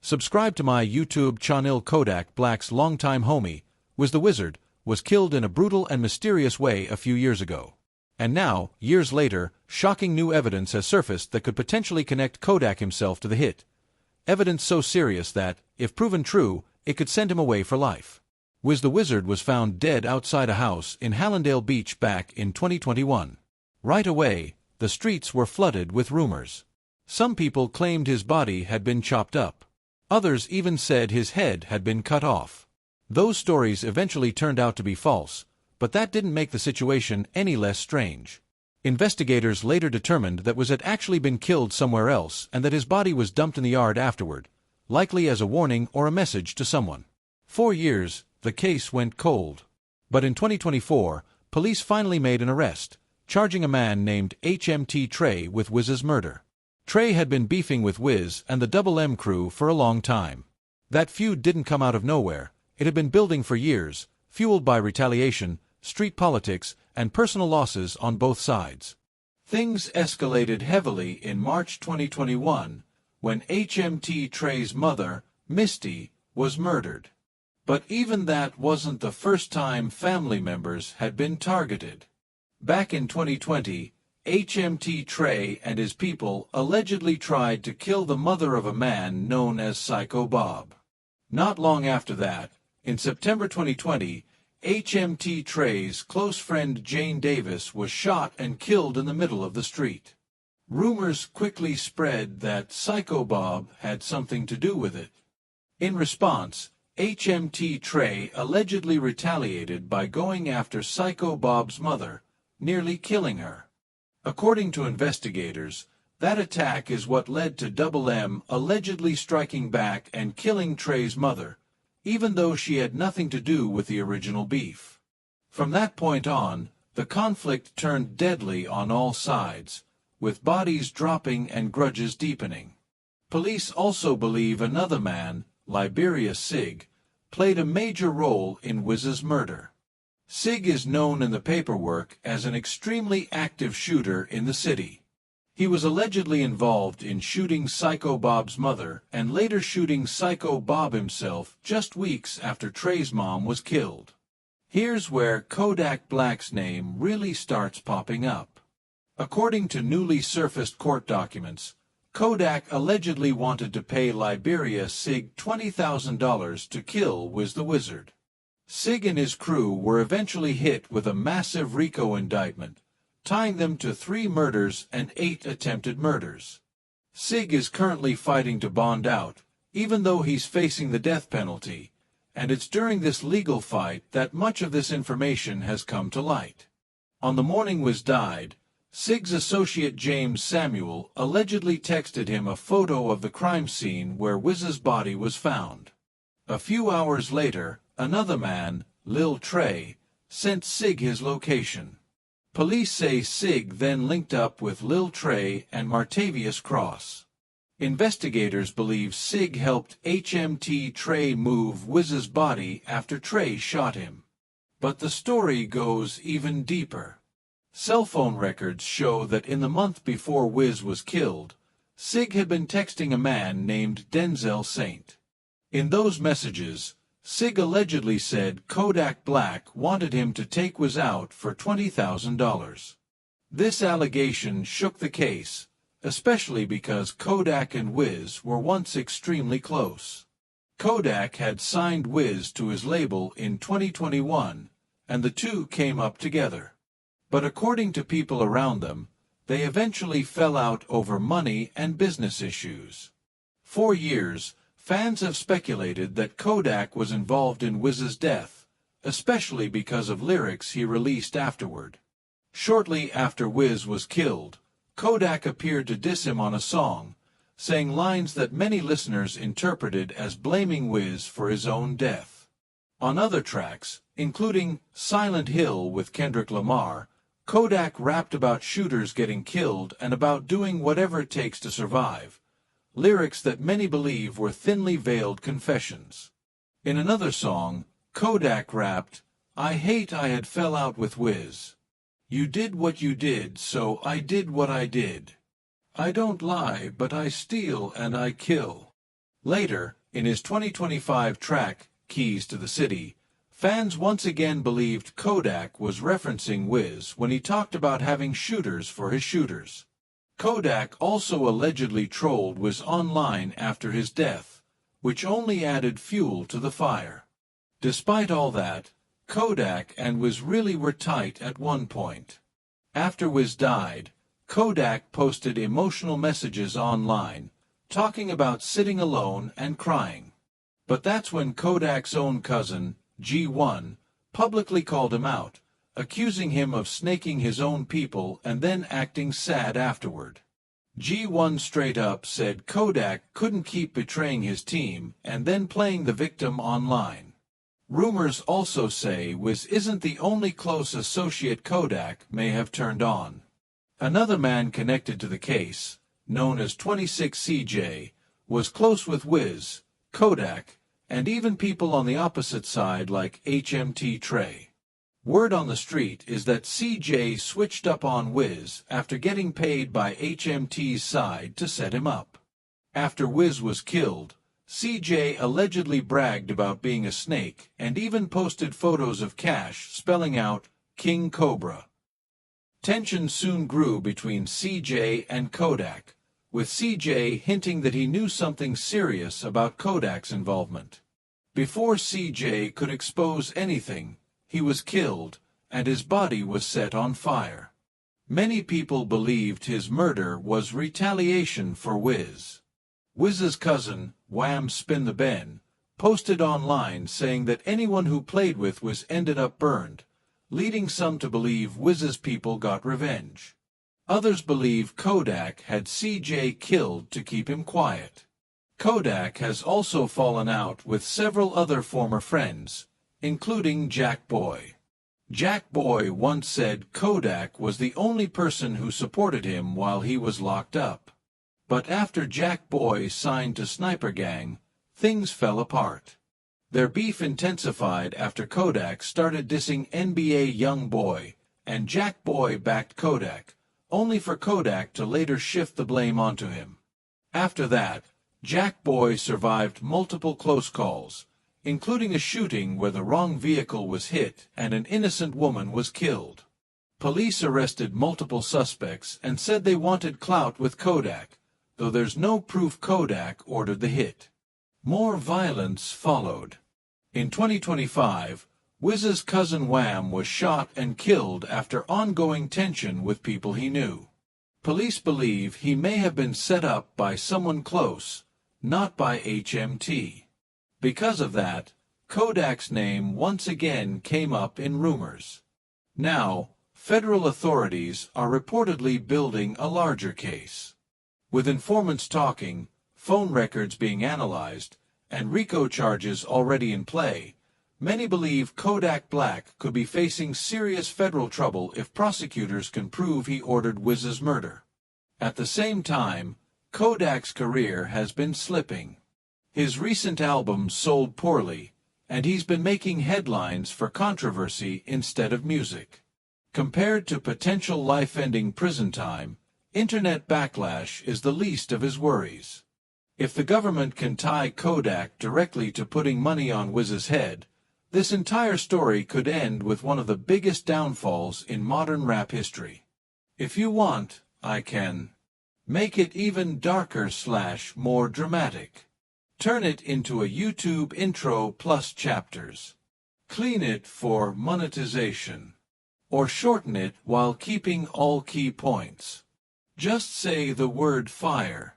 Subscribe to my YouTube channel. Kodak Black's longtime homie, WizDaWizard, was killed in a brutal and mysterious way a few years ago. And now, years later, shocking new evidence has surfaced that could potentially connect Kodak himself to the hit. Evidence so serious that, if proven true, it could send him away for life. WizDaWizard was found dead outside a house in Hallandale Beach back in 2021. Right away, the streets were flooded with rumors. Some people claimed his body had been chopped up. Others even said his head had been cut off. Those stories eventually turned out to be false, but that didn't make the situation any less strange. Investigators later determined that Wiz had actually been killed somewhere else and that his body was dumped in the yard afterward, likely as a warning or a message to someone. 4 years, the case went cold. But in 2024, police finally made an arrest, charging a man named HMT Trey with Wiz's murder. Trey had been beefing with Wiz and the Double M crew for a long time. That feud didn't come out of nowhere. It had been building for years, fueled by retaliation, street politics, and personal losses on both sides. Things escalated heavily in March 2021, when HMT Trey's mother, Misty, was murdered. But even that wasn't the first time family members had been targeted. Back in 2020, HMT Trey and his people allegedly tried to kill the mother of a man known as Psycho Bob. Not long after that, in September 2020, HMT Trey's close friend Jane Davis was shot and killed in the middle of the street. Rumors quickly spread that Psycho Bob had something to do with it. In response, HMT Trey allegedly retaliated by going after Psycho Bob's mother, nearly killing her. According to investigators, that attack is what led to Double M allegedly striking back and killing Trey's mother, even though she had nothing to do with the original beef. From that point on, the conflict turned deadly on all sides, with bodies dropping and grudges deepening. Police also believe another man, Liberia Sig, played a major role in Wiz's murder. Sig is known in the paperwork as an extremely active shooter in the city. He was allegedly involved in shooting Psycho Bob's mother and later shooting Psycho Bob himself just weeks after Trey's mom was killed. Here's where Kodak Black's name really starts popping up. According to newly surfaced court documents, Kodak allegedly wanted to pay Liberia Sig $20,000 to kill WizDaWizard. Sig and his crew were eventually hit with a massive RICO indictment, tying them to 3 murders and 8 attempted murders. Sig is currently fighting to bond out, even though he's facing the death penalty, and it's during this legal fight that much of this information has come to light. On the morning Wiz died, Sig's associate James Samuel allegedly texted him a photo of the crime scene where Wiz's body was found. A few hours later, another man, Lil Trey, sent Sig his location. Police say Sig then linked up with Lil Trey and Martavius Cross. Investigators believe Sig helped HMT Trey move Wiz's body after Trey shot him. But the story goes even deeper. Cell phone records show that in the month before Wiz was killed, Sig had been texting a man named Denzel Saint. In those messages, Sig allegedly said Kodak Black wanted him to take Wiz out for $20,000. This allegation shook the case, especially because Kodak and Wiz were once extremely close. Kodak had signed Wiz to his label in 2021, and the two came up together. But according to people around them, they eventually fell out over money and business issues. For years, fans have speculated that Kodak was involved in Wiz's death, especially because of lyrics he released afterward. Shortly after Wiz was killed, Kodak appeared to diss him on a song, saying lines that many listeners interpreted as blaming Wiz for his own death. On other tracks, including Silent Hill with Kendrick Lamar, Kodak rapped about shooters getting killed and about doing whatever it takes to survive, lyrics that many believe were thinly veiled confessions. In another song, Kodak rapped, "I hate I had fell out with Wiz. You did what you did, so I did what I did. I don't lie, but I steal and I kill." Later, in his 2025 track, Keys to the City, fans once again believed Kodak was referencing Wiz when he talked about having shooters for his shooters. Kodak also allegedly trolled Wiz online after his death, which only added fuel to the fire. Despite all that, Kodak and Wiz really were tight at one point. After Wiz died, Kodak posted emotional messages online, talking about sitting alone and crying. But that's when Kodak's own cousin, G1, publicly called him out, accusing him of snaking his own people and then acting sad afterward. G1 straight up said Kodak couldn't keep betraying his team and then playing the victim online. Rumors also say Wiz isn't the only close associate Kodak may have turned on. Another man connected to the case, known as 26CJ, was close with Wiz, Kodak, and even people on the opposite side like HMT Trey. Word on the street is that CJ switched up on Wiz after getting paid by HMT's side to set him up. After Wiz was killed, CJ allegedly bragged about being a snake and even posted photos of cash spelling out King Cobra. Tension soon grew between CJ and Kodak, with CJ hinting that he knew something serious about Kodak's involvement. Before CJ could expose anything, he was killed, and his body was set on fire. Many people believed his murder was retaliation for Wiz. Wiz's cousin, Wham Spin the Ben, posted online saying that anyone who played with Wiz ended up burned, leading some to believe Wiz's people got revenge. Others believe Kodak had CJ killed to keep him quiet. Kodak has also fallen out with several other former friends, including Jack Boy. Jack Boy once said Kodak was the only person who supported him while he was locked up. But after Jack Boy signed to Sniper Gang, things fell apart. Their beef intensified after Kodak started dissing NBA YoungBoy, and Jack Boy backed Kodak, only for Kodak to later shift the blame onto him. After that, Jack Boy survived multiple close calls, including a shooting where the wrong vehicle was hit and an innocent woman was killed. Police arrested multiple suspects and said they wanted clout with Kodak, though there's no proof Kodak ordered the hit. More violence followed. In 2025, Wiz's cousin Wham was shot and killed after ongoing tension with people he knew. Police believe he may have been set up by someone close, not by HMT. Because of that, Kodak's name once again came up in rumors. Now, federal authorities are reportedly building a larger case. With informants talking, phone records being analyzed, and RICO charges already in play, many believe Kodak Black could be facing serious federal trouble if prosecutors can prove he ordered Wiz's murder. At the same time, Kodak's career has been slipping. His recent albums sold poorly, and he's been making headlines for controversy instead of music. Compared to potential life-ending prison time, internet backlash is the least of his worries. If the government can tie Kodak directly to putting money on Wiz's head, this entire story could end with one of the biggest downfalls in modern rap history. If you want, I can make it even darker / more dramatic. Turn it into a YouTube intro plus chapters. Clean it for monetization. Or shorten it while keeping all key points. Just say the word fire.